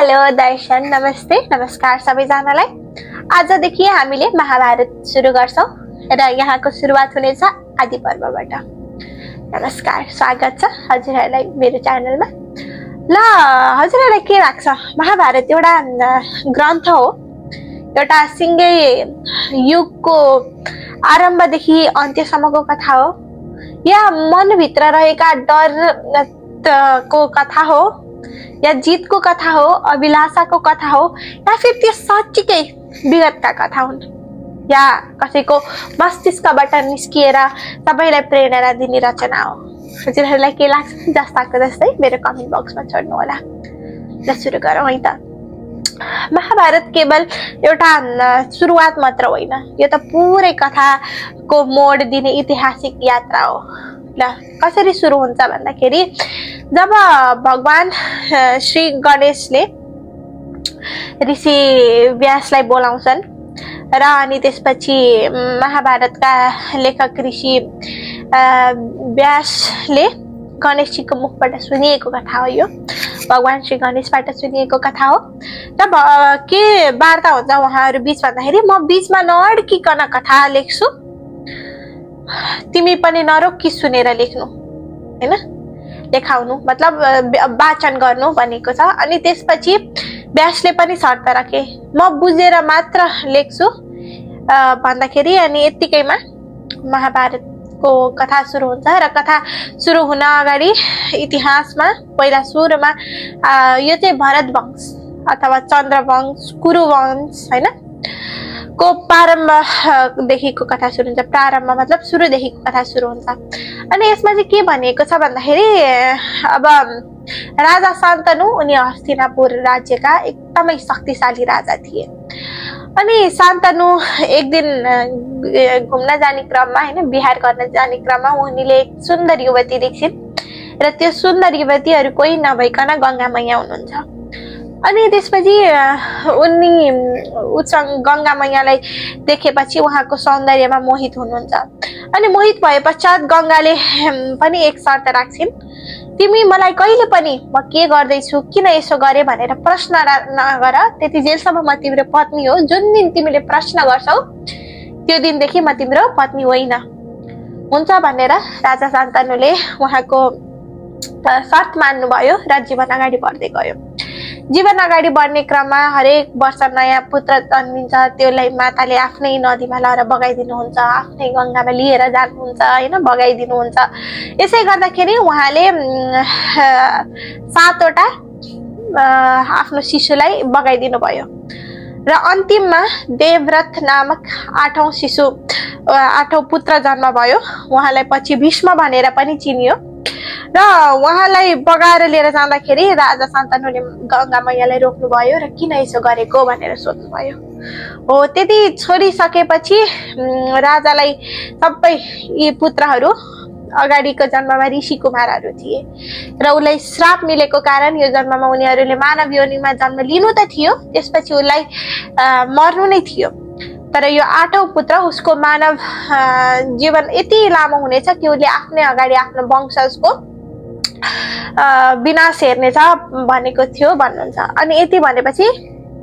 Hello दर्शन, नमस्ते, नमस्कार सबैजनालाई। आजदेखि हामीले महाभारत सुरु गर्छौं र यहाँको सुरुवात हुनेछ आदि पर्वबाट। नमस्कार, स्वागत छ हजुरहरूलाई मेरो च्यानलमा। ल हजुरहरूलाई के लाग्छ, महाभारत एउटा ग्रन्थ हो, एउटा सिंगै युगको आरम्भदेखि अन्त्यसम्मको कथा हो, या मनभित्र रहेका डरको कथा हो, या जीतको कथा हो, अभिलाषाको कथा हो, या फिर त्यो साँच्चीकै विगतका कथा हुन्, या कसैको मस्तिष्कबाट निस्किएर सबैलाई प्रेरणा दिने रचना हो। हजुरहरूलाई के लाग्छ जस्ताको जस्तै मेरो कमेन्ट बक्समा छोड्नु होला। ल सुरु गरौँ है त। महाभारत केवल एउटा सुरुवात मात्र होइन, यो त पुरै कथाको मोड दिने ऐतिहासिक यात्रा हो। ल कसरी सुरु हुन्छ भन्दाखेरि जब भगवान श्री गणेशले ऋषि व्यासलाई बोलाउँछन् र अनि त्यसपछि महाभारतका लेखक ऋषि व्यासले गणेशजीको मुखबाट सुनिएको कथा हो। यो भगवान श्री गणेशबाट सुनिएको कथा हो। र के वार्ता हुन्छ उहाँहरू बीच भन्दाखेरि, म बीचमा नअड्किकन कथा लेख्छु, तिमी पनि नरोकी सुनेर लेख्नु, हैन, देखाउनु मतलब वाचन गर्नु भनेको छ। अनि त्यसपछि व्यासले पनि शर्त राखे, म बुझेर मात्र लेख्छु भन्दाखेरि अनि यतिकैमा महाभारतको कथा सुरु हुन्छ। र कथा सुरु हुन अगाडि इतिहासमा पहिला सुरुमा यो चाहिँ भरत वंश अथवा चन्द्रवंश, कुरुवंश हैन को प्रारम्भदेखिको कथा सुरु हुन्छ। प्रारम्भ मतलब सुरुदेखिको कथा सुरु हुन्छ। अनि यसमा चाहिँ के भनिएको छ भन्दाखेरि, अब राजा शान्तनु उनी हस्तिनापुर राज्यका एकदमै शक्तिशाली राजा थिए। अनि शान्तनु एक दिन घुम्न जाने क्रममा हैन, बिहार गर्न जाने क्रममा उनीले एक सुन्दर युवती देख्छिन् र त्यो सुन्दर युवतीहरू कोही नभइकन गंगा मैया हुनुहुन्छ। अनि त्यसपछि उनी गंगा मैयालाई देखेपछि उहाँको सौन्दर्यमा मोहित हुनुहुन्छ। अनि मोहित भए पश्चात गंगाले पनि एक शर्त राख्छिन्, तिमी मलाई कहिले पनि म के गर्दैछु, किन यसो गरे भनेर प्रश्न नगर, त्यति जेलसम्म म तिम्रो पत्नी हो। जुन दिन तिमीले प्रश्न गर्छौ त्यो दिनदेखि म तिम्रो पत्नी होइन हुन्छ भनेर राजा शान्तनुले उहाँको शर्त मान्नुभयो र जीवन अगाडि बढ्दै गयो। जीवन अगाडि बढ्ने क्रममा हरेक वर्ष नयाँ पुत्र जन्मिन्छ, त्यसलाई माताले आफ्नै नदीमा लगेर बगाइदिनुहुन्छ, आफ्नै गंगामा लिएर जानुहुन्छ हैन, बगाइदिनुहुन्छ। यसै गर्दाखेरि उहाँले 7 वटा आफ्नो शिशुलाई बगाइदिनु भयो र अन्तिममा देवव्रत नामक 8औं पुत्र जन्म भयो। उहाँलाई पछि भीष्म भनेर पनि चिनियो र उहाँलाई बगाएर लिएर जाँदाखेरि राजा शान्तनुले गंगा मैयालाई रोक्नु भयो र किन यसो गरेको भनेर सोध्नु भयो। हो त्यति छोडिसकेपछि राजालाई सबै यी पुत्रहरू अगाडिको जन्ममा ऋषि कुमारहरू थिए र उसलाई श्राप मिलेको कारण यो जन्ममा उनीहरूले मानव योनिमा जन्म लिनु त थियो, त्यसपछि उसलाई मर्नु नै थियो। तर यो 8औं पुत्र उसको मानव जीवन यति लामो हुनेछ कि उसले आफ्नै अगाडि आफ्नो वंशजको विनाश हेर्नेछ भनेको थियो भन्नुहुन्छ। अनि यति भनेपछि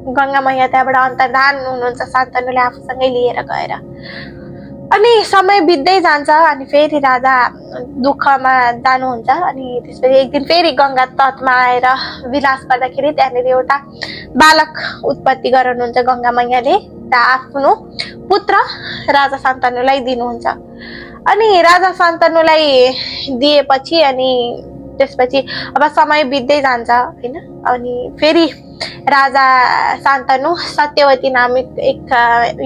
गंगा मैया त्यहाँबाट अन्तर्धान हुनुहुन्छ शान्तनुले आफूसँगै लिएर गएर। अनि समय बित्दै जान्छ अनि फेरि राजा दुःखमा जानुहुन्छ। अनि त्यसपछि एक दिन फेरि गंगा तटमा आएर विलास गर्दाखेरि त्यहाँनिर एउटा बालक उत्पत्ति गराउनुहुन्छ गंगा मैयाले र आफ्नो पुत्र राजा शान्तनुलाई दिनुहुन्छ। अनि राजा शान्तनुलाई दिएपछि अनि त्यसपछि अब समय बित्दै जान्छ हैन। अनि फेरि राजा शान्तनु सत्यवती नामक एक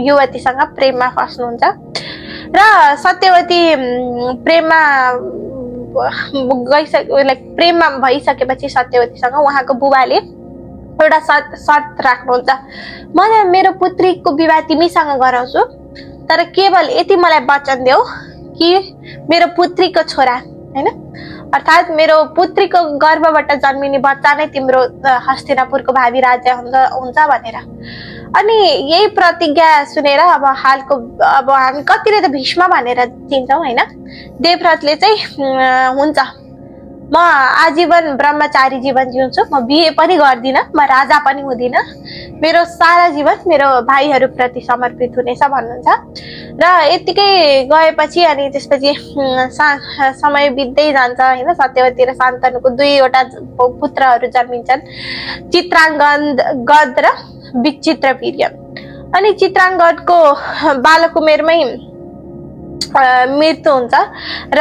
युवतीसँग प्रेममा फस्नुहुन्छ र सत्यवती प्रेममा भइसकेपछि सत्यवतीसँग उहाँको बुबाले एउटा शर्त राख्नुहुन्छ, म मेरो पुत्रीको विवाह तिमीसँग गराउँछु, तर केवल यति मलाई वचन देऊ कि मेरो पुत्रीको छोरा हैन, अर्थात मेरो पुत्रीको गर्भबाट जन्मिने बच्चा नै तिम्रो हस्तिनापुरको भावी राज्य हुन्छ भनेर। अनि यही प्रतिज्ञा सुनेर अब हामी कतिले त भीष्म भनेर चिन्छौं हैन, देवव्रतले चाहिँ हुन्छ म आजीवन ब्रह्मचारी जीवन जिउँछु, म बिहे पनि गर्दिनँ, म राजा पनि हुँदिनँ, मेरो सारा जीवन मेरो भाइहरूप्रति समर्पित हुनेछ भन्नुहुन्छ। र यतिकै गएपछि अनि त्यसपछि समय बित्दै जान्छ होइन। सत्यवती र शान्तनुको 2वटा पुत्रहरू जन्मिन्छन्, चित्राङ्गद र विचित्रवीर्य। अनि चित्राङ्गदको बालक उमेरमै मृत्यु हुन्छ र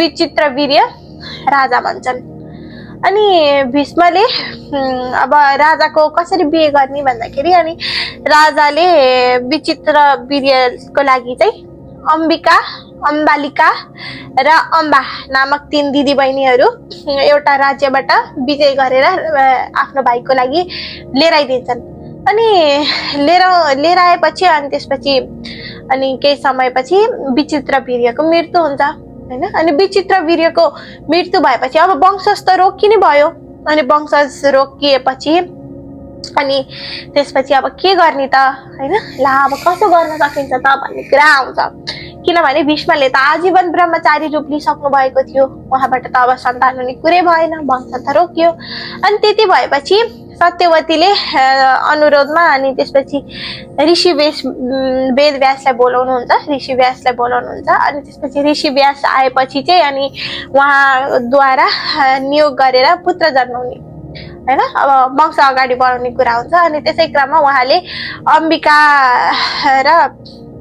विचित्रवीर्य राजा बन्छन्। अनि भीष्मले अब राजाको कसरी बिहे गर्ने भन्दाखेरि अनि राजाले विचित्रवीर्यको लागि चाहिँ अम्बिका, अम्बालिका र अम्बा नामक 3 दिदी बहिनीहरू एउटा राज्यबाट विजय गरेर आफ्नो भाइको लागि लिएर आइदिन्छन्। अनि लिएर आएपछि अनि त्यसपछि अनि केही समयपछि विचित्रवीर्यको मृत्यु हुन्छ हैन। अनि विचित्रवीर्यको मृत्यु भएपछि अब वंशज त रोकिने भयो। अनि वंशज रोकिएपछि अनि त्यसपछि अब के गर्ने त हैन, ला अब कसो गर्न सकिन्छ त भन्ने कुरा आउँछ। किनभने भीष्मले त आजीवन ब्रह्मचारी रूप लिइसक्नु भएको थियो, उहाँबाट त अब सन्तान हुने कुरै भएन, वंश त रोकियो। अनि त्यति भएपछि सत्यवतीले अनुरोधमा अनि त्यसपछि ऋषि वेदव्यासलाई बोलाउनुहुन्छ, अनि त्यसपछि ऋषि व्यास आएपछि चाहिँ अनि उहाँद्वारा नियोग गरेर पुत्र जन्माउने हैन, अब वंश अगाडि बढाउने कुरा हुन्छ। अनि त्यसै क्रममा उहाँले अम्बिका र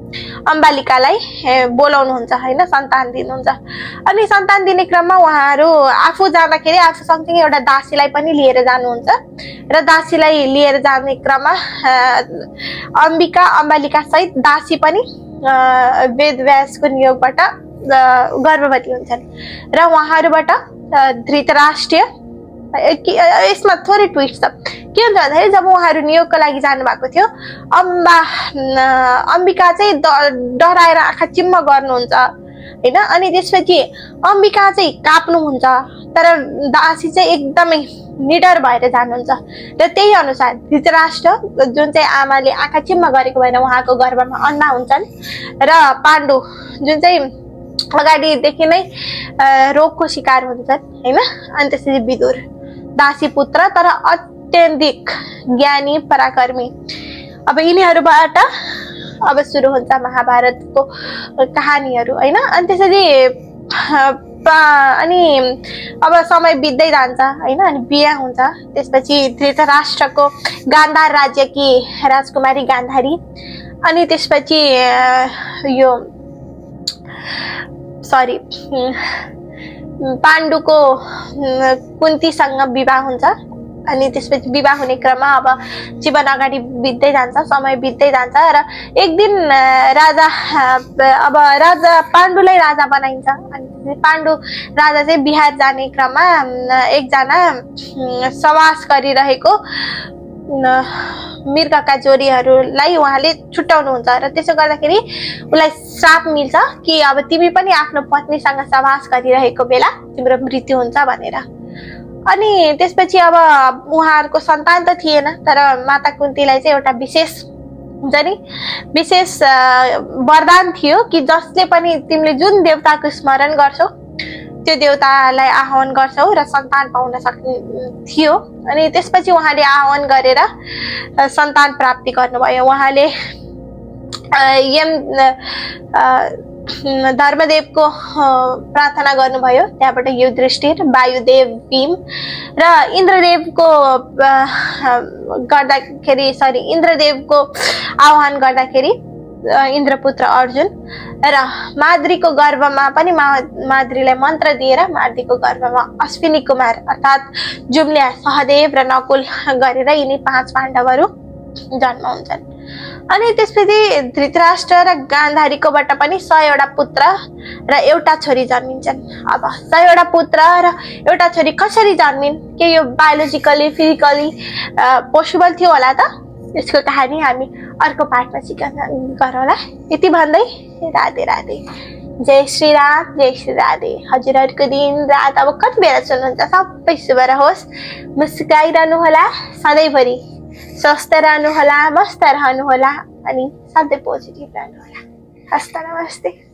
अम्बालिकालाई बोलाउनुहुन्छ हैन, सन्तान दिनुहुन्छ। अनि सन्तान दिने क्रममा उहाँहरू आफू जाँदाखेरि आफू सँगसँगै एउटा दासीलाई पनि लिएर जानुहुन्छ र दासीलाई लिएर जाने क्रममा अम्बिका अम्बालिका सहित दासी पनि वेदव्यासको नियोगबाट गर्भवती हुन्छन् र उहाँहरूबाट धृतराष्ट्र। यसमा थोरै ट्विस्ट छ, के हुन्छ भन्दाखेरि जब उहाँहरू नियोगको लागि जानु भएको थियो अम्बिका चाहिँ डराएर आँखा चिम्म गर्नुहुन्छ हैन। अनि त्यसपछि अम्बिका चाहिँ काप्नुहुन्छ, तर दासी चाहिँ एकदमै निडर भएर जानुहुन्छ। र त्यही अनुसार धृतराष्ट्र जुन चाहिँ आमाले आँखा चिम्म गरेको भएर उहाँको गर्भमा अन्ना हुन्छन् र पाण्डु जुन चाहिँ अगाडिदेखि नै रोगको शिकार हुन्छन् हैन। अनि त्यसपछि विदुर दासी पुत्र तर अत्यन्तिक ज्ञानी पराक्रमी। अब यिनीहरूबाट अब सुरु हुन्छ महाभारतको कहानीहरू हैन। अनि त्यसरी अनि अब समय बित्दै जान्छ हैन। अनि बिहे हुन्छ। त्यसपछि धृतराष्ट्रको गान्धार राज्यकी राजकुमारी गान्धारी, अनि त्यसपछि यो पाण्डुको कुन्तीसँग विवाह हुन्छ। अनि त्यसपछि विवाह हुने क्रममा अब जीवन अगाडि बित्दै जान्छ, समय बित्दै जान्छ र एक दिन राजा पाण्डुलाई राजा बनाइन्छ। अनि पाण्डु राजा चाहिँ बिहार जाने क्रममा एकजना सवास गरिरहेको मृगका जोरीहरूलाई उहाँले छुट्याउनुहुन्छ र त्यसो गर्दाखेरि उसलाई श्राप मिल्छ कि अब तिमी पनि आफ्नो पत्नीसँग सहवास गरिरहेको बेला तिम्रो मृत्यु हुन्छ भनेर। अनि त्यसपछि अब उहाँहरूको सन्तान त थिएन, तर माता कुन्तीलाई चाहिँ एउटा विशेष वरदान थियो कि जसले पनि तिमीले जुन देवताको स्मरण गर्छौ त्यो देवतालाई आह्वान गर्छौ र सन्तान पाउन सक्ने थियो। अनि त्यसपछि उहाँले आह्वान गरेर सन्तान प्राप्ति गर्नुभयो। उहाँले धर्मदेवको प्रार्थना गर्नुभयो, त्यहाँबाट युधिष्ठिर, वायुदेव, भीम र इन्द्रदेवको आह्वान गर्दाखेरि इन्द्रपुत्र अर्जुन र माद्रीको गर्भमा पनि माद्रीलाई मन्त्र दिएर माद्रीको गर्भमा अश्विनी कुमार अर्थात् जुम्ल्या, सहदेव र नकुल गरेर यिनी 5 पाण्डवहरू जन्म हुन्छन्। अनि त्यसपछि धृतराष्ट्र र गान्धारीकोबाट पनि 100 वटा पुत्र र एउटा छोरी जन्मिन्छन्। अब 100 वटा पुत्र र एउटा छोरी कसरी जन्मिन्, के यो बायोलोजिकली फिजिकली पोसिबल थियो होला त? यसको कहानी हामी अर्को पाठमा गरौँला। यति भन्दै राधे राधे, जय श्री राम, जय श्री राधे। हजुरहरूको दिन रात अब कति बेला सुन्नुहुन्छ सबै शुभ रहोस्, मुस्काइरहनु होला, सधैँभरि स्वस्थ रहनु होला, मस्त रहनु होला, अनि सधैँ पोजिटिभ रहनु होला। हस्त नमस्ते।